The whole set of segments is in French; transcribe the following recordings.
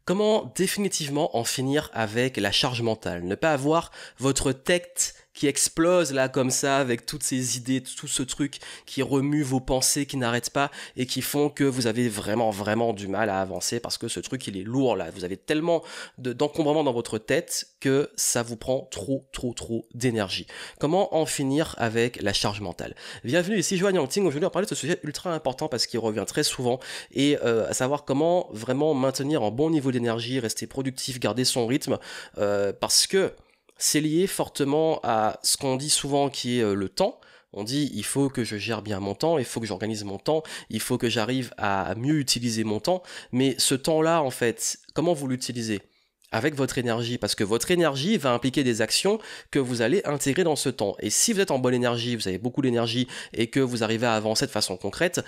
Comment définitivement en finir avec la charge mentale? Ne pas avoir votre tête qui explose là comme ça avec toutes ces idées, tout ce truc qui remue vos pensées, qui n'arrête pas et qui font que vous avez vraiment du mal à avancer parce que ce truc il est lourd là. Vous avez tellement d'encombrement dans votre tête que ça vous prend trop d'énergie. Comment en finir avec la charge mentale? Bienvenue ici Joanne Yangting. Aujourd'hui on va parler de ce sujet ultra important parce qu'il revient très souvent et à savoir comment vraiment maintenir un bon niveau d'énergie, rester productif, garder son rythme parce que c'est lié fortement à ce qu'on dit souvent qui est le temps. On dit il faut que je gère bien mon temps, il faut que j'organise mon temps, il faut que j'arrive à mieux utiliser mon temps. Mais ce temps-là, en fait, comment vous l'utilisez? Avec votre énergie, parce que votre énergie va impliquer des actions que vous allez intégrer dans ce temps. Et si vous êtes en bonne énergie, vous avez beaucoup d'énergie et que vous arrivez à avancer de façon concrète,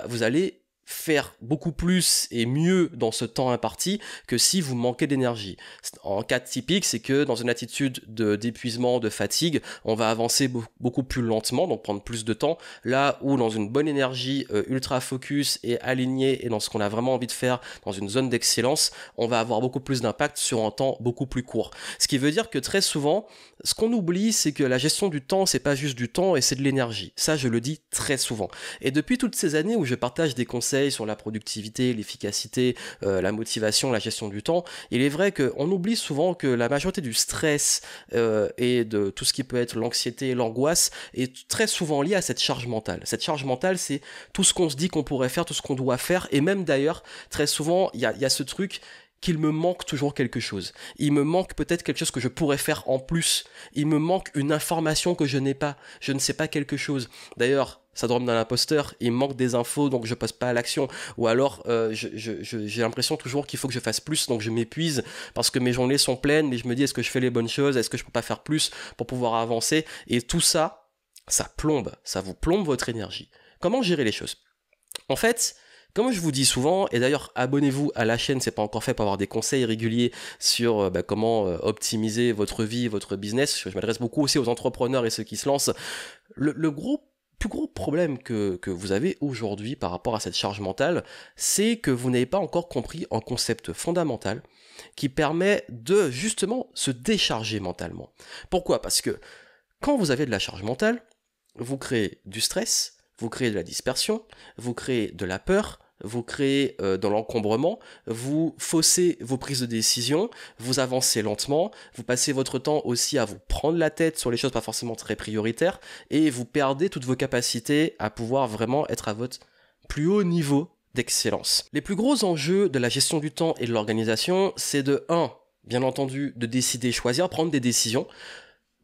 vous allez faire beaucoup plus et mieux dans ce temps imparti que si vous manquez d'énergie. En cas typique, c'est que dans une attitude d'épuisement, de fatigue, on va avancer beaucoup plus lentement, donc prendre plus de temps, là où dans une bonne énergie ultra focus et alignée et dans ce qu'on a vraiment envie de faire, dans une zone d'excellence, on va avoir beaucoup plus d'impact sur un temps beaucoup plus court. Ce qui veut dire que très souvent, ce qu'on oublie, c'est que la gestion du temps, c'est pas juste du temps et c'est de l'énergie. Ça, je le dis très souvent. Et depuis toutes ces années où je partage des conseils sur la productivité, l'efficacité, la motivation, la gestion du temps, il est vrai qu'on oublie souvent que la majorité du stress et de tout ce qui peut être l'anxiété, l'angoisse est très souvent lié à cette charge mentale. Cette charge mentale, c'est tout ce qu'on se dit qu'on pourrait faire, tout ce qu'on doit faire, et même d'ailleurs, très souvent, il y a ce truc qu'il me manque toujours quelque chose. Il me manque peut-être quelque chose que je pourrais faire en plus. Il me manque une information que je n'ai pas. Je ne sais pas quelque chose. D'ailleurs, syndrome d'un imposteur, il me manque des infos donc je passe pas à l'action. Ou alors j'ai l'impression toujours qu'il faut que je fasse plus donc je m'épuise parce que mes journées sont pleines mais je me dis est-ce que je fais les bonnes choses, est-ce que je peux pas faire plus pour pouvoir avancer, et tout ça, ça plombe, ça vous plombe votre énergie. Comment gérer les choses? En fait, comme je vous dis souvent, et d'ailleurs abonnez-vous à la chaîne, c'est pas encore fait, pour avoir des conseils réguliers sur comment optimiser votre vie, votre business. Je m'adresse beaucoup aussi aux entrepreneurs et ceux qui se lancent. Le plus gros problème que vous avez aujourd'hui par rapport à cette charge mentale, c'est que vous n'avez pas encore compris un concept fondamental qui permet de justement se décharger mentalement. Pourquoi? Parce que quand vous avez de la charge mentale, vous créez du stress, vous créez de la dispersion, vous créez de la peur, vous créez de l'encombrement, vous faussez vos prises de décision, vous avancez lentement, vous passez votre temps aussi à vous prendre la tête sur les choses pas forcément très prioritaires, et vous perdez toutes vos capacités à pouvoir vraiment être à votre plus haut niveau d'excellence. Les plus gros enjeux de la gestion du temps et de l'organisation, c'est de 1, bien entendu, de décider, choisir, prendre des décisions,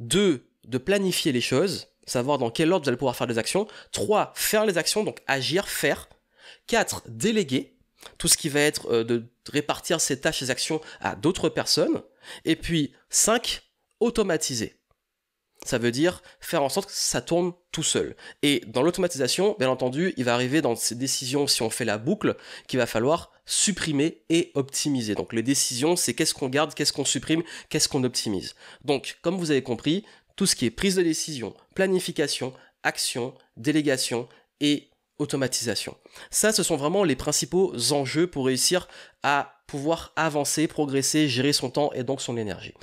2, de planifier les choses, savoir dans quel ordre vous allez pouvoir faire des actions, 3, faire les actions, donc agir, faire, 4, déléguer, tout ce qui va être de répartir ces tâches, ces actions à d'autres personnes, et puis 5, automatiser. Ça veut dire faire en sorte que ça tourne tout seul. Et dans l'automatisation, bien entendu, il va arriver dans ces décisions, si on fait la boucle, qu'il va falloir supprimer et optimiser. Donc les décisions, c'est qu'est-ce qu'on garde, qu'est-ce qu'on supprime, qu'est-ce qu'on optimise. Donc, comme vous avez compris, tout ce qui est prise de décision, planification, action, délégation et automatisation. Ça, ce sont vraiment les principaux enjeux pour réussir à pouvoir avancer, progresser, gérer son temps et donc son énergie.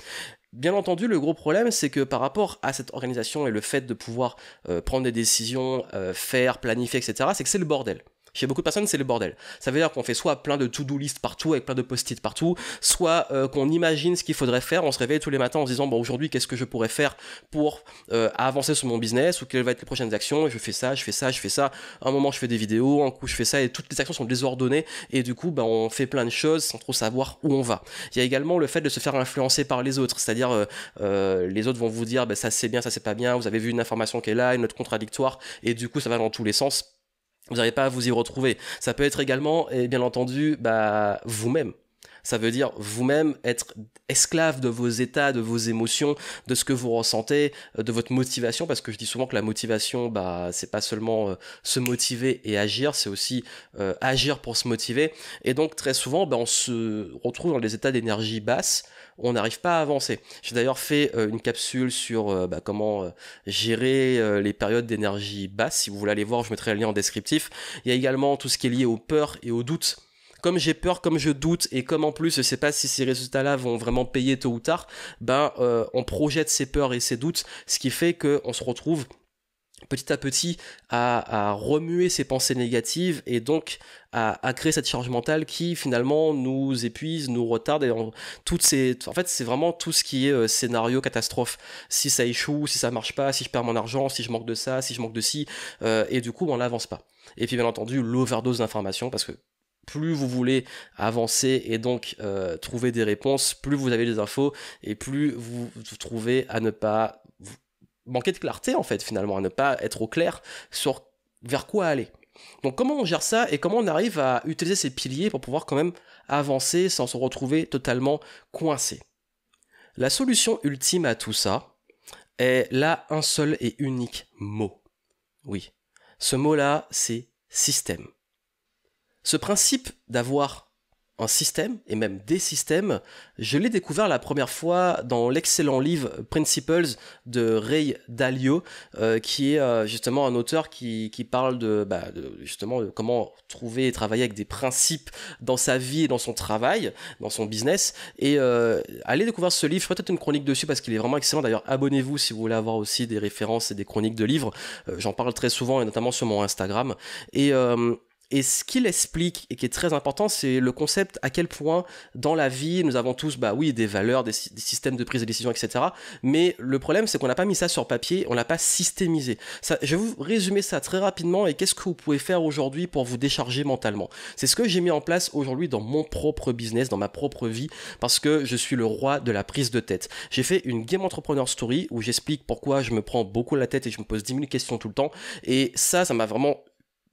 Bien entendu, le gros problème, c'est que par rapport à cette organisation et le fait de pouvoir prendre des décisions, faire, planifier, etc., c'est que c'est le bordel. Chez beaucoup de personnes, c'est le bordel. Ça veut dire qu'on fait soit plein de to-do list partout, avec plein de post-it partout, soit qu'on imagine ce qu'il faudrait faire, on se réveille tous les matins en se disant, bon, aujourd'hui, qu'est-ce que je pourrais faire pour avancer sur mon business, ou quelles vont être les prochaines actions, et je fais ça, je fais ça, je fais ça, à un moment je fais des vidéos, un coup je fais ça, et toutes les actions sont désordonnées, et du coup, on fait plein de choses sans trop savoir où on va. Il y a également le fait de se faire influencer par les autres, c'est-à-dire les autres vont vous dire, ça c'est bien, ça c'est pas bien, vous avez vu une information qui est là, une autre contradictoire, et du coup, ça va dans tous les sens. Vous n'arrivez pas à vous y retrouver. Ça peut être également, et bien entendu, vous-même. Ça veut dire vous-même être esclave de vos états, de vos émotions, de ce que vous ressentez, de votre motivation, parce que je dis souvent que la motivation, c'est pas seulement se motiver et agir, c'est aussi agir pour se motiver. Et donc très souvent, on se retrouve dans des états d'énergie basse, on n'arrive pas à avancer. J'ai d'ailleurs fait une capsule sur comment gérer les périodes d'énergie basse. Si vous voulez aller voir, je mettrai le lien en descriptif. Il y a également tout ce qui est lié aux peurs et aux doutes. comme j'ai peur, comme je doute, et comme en plus je sais pas si ces résultats-là vont vraiment payer tôt ou tard, on projette ses peurs et ses doutes, ce qui fait qu'on se retrouve petit à petit à remuer ces pensées négatives et donc à créer cette charge mentale qui finalement nous épuise, nous retarde, et en fait c'est vraiment tout ce qui est scénario catastrophe. Si ça échoue, si ça marche pas, si je perds mon argent, si je manque de ça, si je manque de ci, et du coup on n'avance pas. Et puis bien entendu l'overdose d'informations, parce que plus vous voulez avancer et donc trouver des réponses, plus vous avez des infos et plus vous vous trouvez à ne pas manquer de clarté en fait, finalement, à ne pas être au clair sur vers quoi aller. Donc comment on gère ça et comment on arrive à utiliser ces piliers pour pouvoir quand même avancer sans se retrouver totalement coincé. La solution ultime à tout ça est là un seul et unique mot. Oui, ce mot-là, c'est système. Ce principe d'avoir un système, et même des systèmes, je l'ai découvert la première fois dans l'excellent livre Principles de Ray Dalio, qui est justement un auteur qui parle justement de comment trouver et travailler avec des principes dans sa vie et dans son travail, dans son business, et allez découvrir ce livre, je ferai peut-être une chronique dessus parce qu'il est vraiment excellent. D'ailleurs, abonnez-vous si vous voulez avoir aussi des références et des chroniques de livres, j'en parle très souvent et notamment sur mon Instagram, et ce qu'il explique et qui est très important, c'est le concept à quel point dans la vie, nous avons tous, des valeurs, des systèmes de prise de décision, etc. Mais le problème, c'est qu'on n'a pas mis ça sur papier, on l'a pas systémisé. Ça, je vais vous résumer ça très rapidement et qu'est-ce que vous pouvez faire aujourd'hui pour vous décharger mentalement. C'est ce que j'ai mis en place aujourd'hui dans mon propre business, dans ma propre vie, parce que je suis le roi de la prise de tête. J'ai fait une Game Entrepreneur Story où j'explique pourquoi je me prends beaucoup la tête et je me pose 10 000 questions tout le temps. Et ça m'a vraiment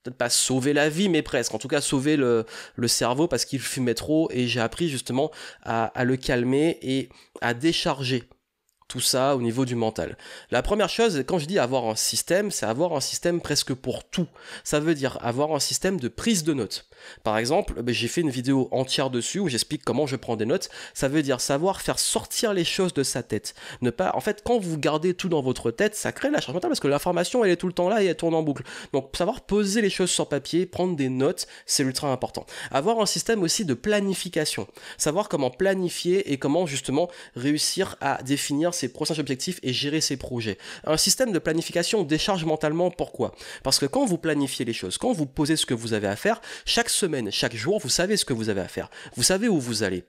peut-être pas sauver la vie, mais presque. En tout cas, sauver le cerveau parce qu'il fumait trop et j'ai appris justement à le calmer et à décharger tout ça au niveau du mental. La première chose, quand je dis avoir un système, c'est avoir un système presque pour tout. Ça veut dire avoir un système de prise de notes. Par exemple, j'ai fait une vidéo entière dessus où j'explique comment je prends des notes. Ça veut dire savoir faire sortir les choses de sa tête. Ne pas, en fait, quand vous gardez tout dans votre tête, ça crée la charge mentale parce que l'information, elle est tout le temps là et elle tourne en boucle. Donc, savoir poser les choses sur papier, prendre des notes, c'est ultra important. Avoir un système aussi de planification. Savoir comment planifier et comment justement réussir à définir ses prochains objectifs et gérer ses projets. Un système de planification décharge mentalement, pourquoi ? Parce que quand vous planifiez les choses, quand vous posez ce que vous avez à faire, chaque semaine, chaque jour, vous savez ce que vous avez à faire. Vous savez où vous allez.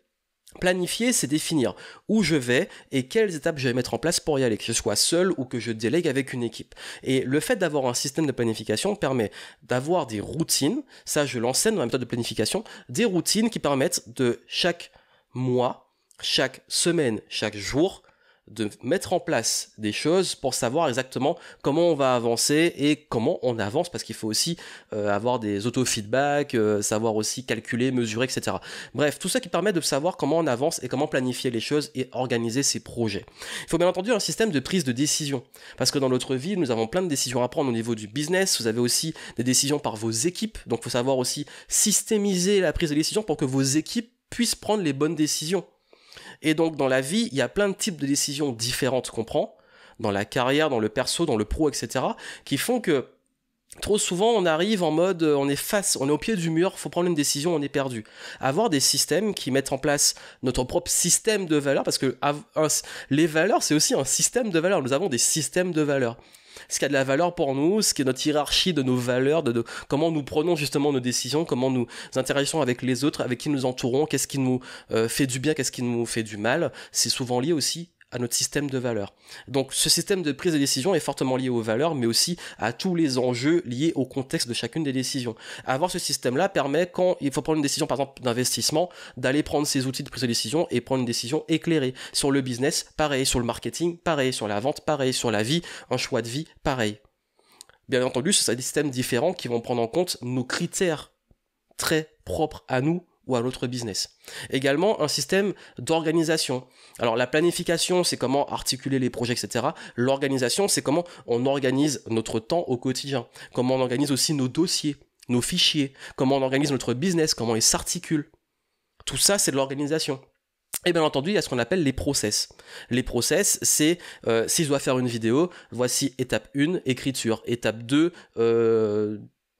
Planifier, c'est définir où je vais et quelles étapes je vais mettre en place pour y aller, que je sois seul ou que je délègue avec une équipe. Et le fait d'avoir un système de planification permet d'avoir des routines, ça je l'enseigne dans la méthode de planification, des routines qui permettent de chaque mois, chaque semaine, chaque jour, de mettre en place des choses pour savoir exactement comment on va avancer et comment on avance, parce qu'il faut aussi avoir des auto-feedbacks, savoir aussi calculer, mesurer, etc. Bref, tout ça qui permet de savoir comment on avance et comment planifier les choses et organiser ses projets. Il faut bien entendu un système de prise de décision, parce que dans notre vie, nous avons plein de décisions à prendre au niveau du business, vous avez aussi des décisions par vos équipes, donc il faut savoir aussi systémiser la prise de décision pour que vos équipes puissent prendre les bonnes décisions. Et donc dans la vie, il y a plein de types de décisions différentes qu'on prend, dans la carrière, dans le perso, dans le pro, etc., qui font que trop souvent on arrive en mode on est au pied du mur, faut prendre une décision, on est perdu. Avoir des systèmes qui mettent en place notre propre système de valeurs, parce que les valeurs c'est aussi un système de valeurs, nous avons des systèmes de valeurs. Ce qui a de la valeur pour nous, ce qui est notre hiérarchie de nos valeurs, de comment nous prenons justement nos décisions, comment nous interagissons avec les autres, avec qui nous entourons, qu'est-ce qui nous fait du bien, qu'est-ce qui nous fait du mal, c'est souvent lié aussi à notre système de valeurs. Donc ce système de prise de décision est fortement lié aux valeurs, mais aussi à tous les enjeux liés au contexte de chacune des décisions. Avoir ce système-là permet, quand il faut prendre une décision par exemple d'investissement, d'aller prendre ces outils de prise de décision et prendre une décision éclairée. Sur le business, pareil, sur le marketing, pareil, sur la vente, pareil, sur la vie, un choix de vie, pareil. Bien entendu, ce sont des systèmes différents qui vont prendre en compte nos critères très propres à nous ou à notre business. Également, un système d'organisation. Alors, la planification, c'est comment articuler les projets, etc. L'organisation, c'est comment on organise notre temps au quotidien. Comment on organise aussi nos dossiers, nos fichiers. Comment on organise notre business, comment il s'articule. Tout ça, c'est de l'organisation. Et bien entendu, il y a ce qu'on appelle les process. Les process, c'est si je dois faire une vidéo, voici étape 1, écriture. Étape 2,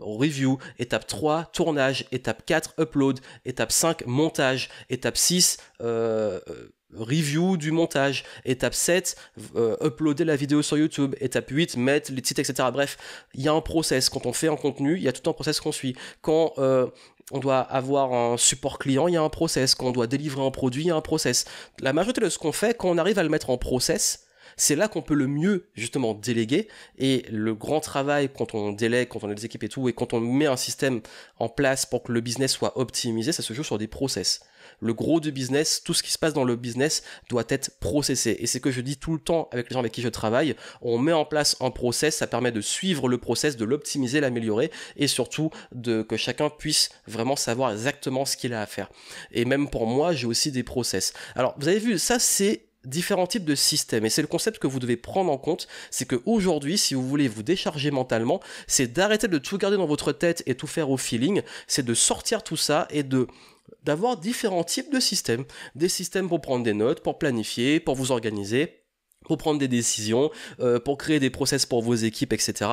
review, étape 3, tournage, étape 4, upload, étape 5, montage, étape 6, review du montage, étape 7, uploader la vidéo sur YouTube, étape 8, mettre les titres, etc. Bref, il y a un process. Quand on fait un contenu, il y a tout un process qu'on suit. Quand on doit avoir un support client, il y a un process. Quand on doit délivrer un produit, il y a un process. La majorité de ce qu'on fait, quand on arrive à le mettre en process, c'est là qu'on peut le mieux justement déléguer. Et le grand travail quand on délègue, quand on a des équipes et tout, et quand on met un système en place pour que le business soit optimisé, ça se joue sur des process. Le gros du business, tout ce qui se passe dans le business doit être processé. Et c'est ce que je dis tout le temps avec les gens avec qui je travaille. On met en place un process, ça permet de suivre le process, de l'optimiser, l'améliorer et surtout que chacun puisse vraiment savoir exactement ce qu'il a à faire. Et même pour moi, j'ai aussi des process. Alors, vous avez vu, ça c'est différents types de systèmes et c'est le concept que vous devez prendre en compte, c'est qu'aujourd'hui si vous voulez vous décharger mentalement, c'est d'arrêter de tout garder dans votre tête et tout faire au feeling, c'est de sortir tout ça et d'avoir différents types de systèmes, des systèmes pour prendre des notes, pour planifier, pour vous organiser, pour prendre des décisions, pour créer des process pour vos équipes, etc.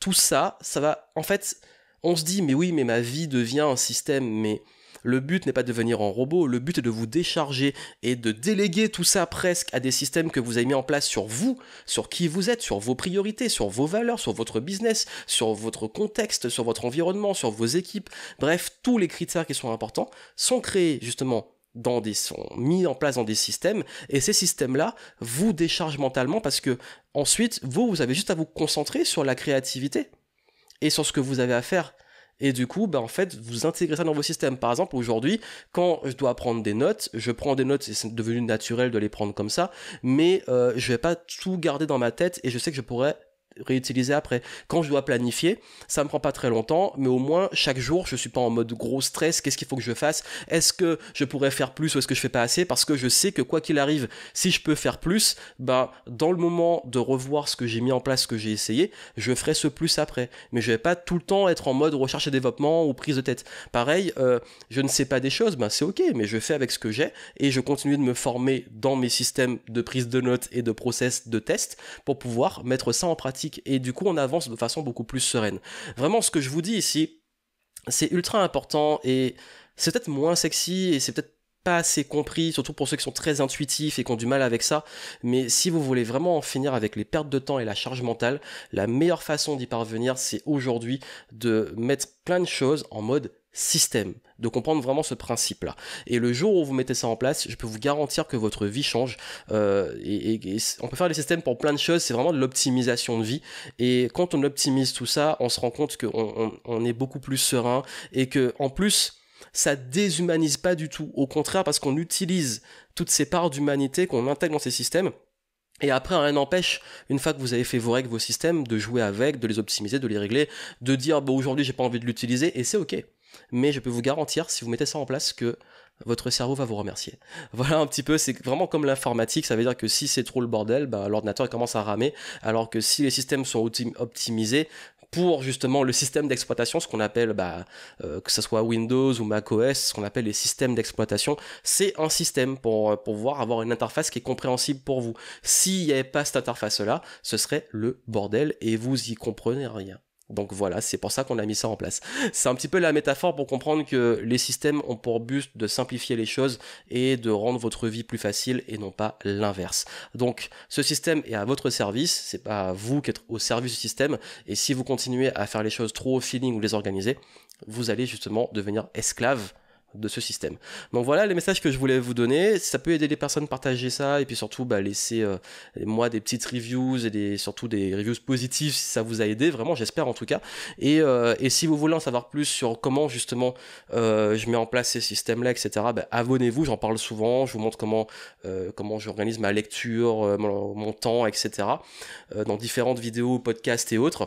Tout ça, ça va, en fait, on se dit mais oui mais ma vie devient un système, mais le but n'est pas de devenir un robot, le but est de vous décharger et de déléguer tout ça presque à des systèmes que vous avez mis en place sur vous, sur qui vous êtes, sur vos priorités, sur vos valeurs, sur votre business, sur votre contexte, sur votre environnement, sur vos équipes. Bref, tous les critères qui sont importants sont créés justement sont mis en place dans des systèmes et ces systèmes-là vous déchargent mentalement parce que ensuite, vous avez juste à vous concentrer sur la créativité et sur ce que vous avez à faire. Et du coup, en fait, vous intégrez ça dans vos systèmes. Par exemple, aujourd'hui, quand je dois prendre des notes, je prends des notes et c'est devenu naturel de les prendre comme ça, mais je vais pas tout garder dans ma tête et je sais que je pourrais réutiliser après. Quand je dois planifier, ça me prend pas très longtemps, mais au moins chaque jour je suis pas en mode gros stress, qu'est-ce qu'il faut que je fasse, est-ce que je pourrais faire plus ou est-ce que je fais pas assez, parce que je sais que quoi qu'il arrive, si je peux faire plus, dans le moment de revoir ce que j'ai mis en place, ce que j'ai essayé, je ferai ce plus après, mais je vais pas tout le temps être en mode recherche et développement ou prise de tête. Pareil, je ne sais pas des choses, c'est ok, mais je fais avec ce que j'ai et je continue de me former dans mes systèmes de prise de notes et de process de test pour pouvoir mettre ça en pratique. Et du coup on avance de façon beaucoup plus sereine. Vraiment ce que je vous dis ici, c'est ultra important et c'est peut-être moins sexy et c'est peut-être pas assez compris, surtout pour ceux qui sont très intuitifs et qui ont du mal avec ça, mais si vous voulez vraiment en finir avec les pertes de temps et la charge mentale, la meilleure façon d'y parvenir, c'est aujourd'hui de mettre plein de choses en mode système, de comprendre vraiment ce principe-là. Et le jour où vous mettez ça en place, je peux vous garantir que votre vie change. Et on peut faire des systèmes pour plein de choses, c'est vraiment de l'optimisation de vie. Et quand on optimise tout ça, on se rend compte qu'on est beaucoup plus serein et que en plus, ça déshumanise pas du tout. Au contraire, parce qu'on utilise toutes ces parts d'humanité qu'on intègre dans ces systèmes. Et après, rien n'empêche, une fois que vous avez fait vos règles, vos systèmes, de jouer avec, de les optimiser, de les régler, de dire aujourd'hui j'ai pas envie de l'utiliser, et c'est ok. Mais je peux vous garantir, si vous mettez ça en place, que votre cerveau va vous remercier. Voilà un petit peu, c'est vraiment comme l'informatique, ça veut dire que si c'est trop le bordel, l'ordinateur commence à ramer, alors que si les systèmes sont optimisés pour justement le système d'exploitation, ce qu'on appelle, que ce soit Windows ou macOS, ce qu'on appelle les systèmes d'exploitation, c'est un système pour pouvoir avoir une interface qui est compréhensible pour vous. S'il n'y avait pas cette interface-là, ce serait le bordel et vous y comprenez rien. Donc voilà, c'est pour ça qu'on a mis ça en place. C'est un petit peu la métaphore pour comprendre que les systèmes ont pour but de simplifier les choses et de rendre votre vie plus facile et non pas l'inverse. Donc ce système est à votre service, c'est pas vous qui êtes au service du système, et si vous continuez à faire les choses trop au feeling ou les organiser, vous allez justement devenir esclave de ce système. Donc voilà les messages que je voulais vous donner. Si ça peut aider les personnes, partagez ça et puis surtout laissez moi des petites reviews et surtout des reviews positives si ça vous a aidé, vraiment j'espère en tout cas. Et si vous voulez en savoir plus sur comment justement je mets en place ces systèmes là, etc., abonnez-vous, j'en parle souvent, je vous montre comment j'organise ma lecture, mon temps, etc., dans différentes vidéos, podcasts et autres.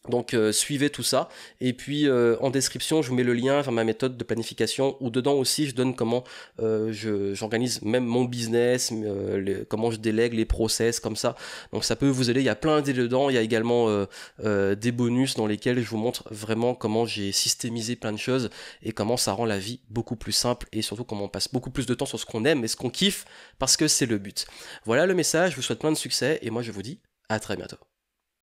Donc suivez tout ça et puis en description je vous mets le lien vers ma méthode de planification où dedans aussi je donne comment j'organise même mon business, comment je délègue les process comme ça, donc ça peut vous aider, il y a plein d'idées dedans, il y a également des bonus dans lesquels je vous montre vraiment comment j'ai systémisé plein de choses et comment ça rend la vie beaucoup plus simple et surtout comment on passe beaucoup plus de temps sur ce qu'on aime et ce qu'on kiffe parce que c'est le but. Voilà le message, je vous souhaite plein de succès et moi je vous dis à très bientôt.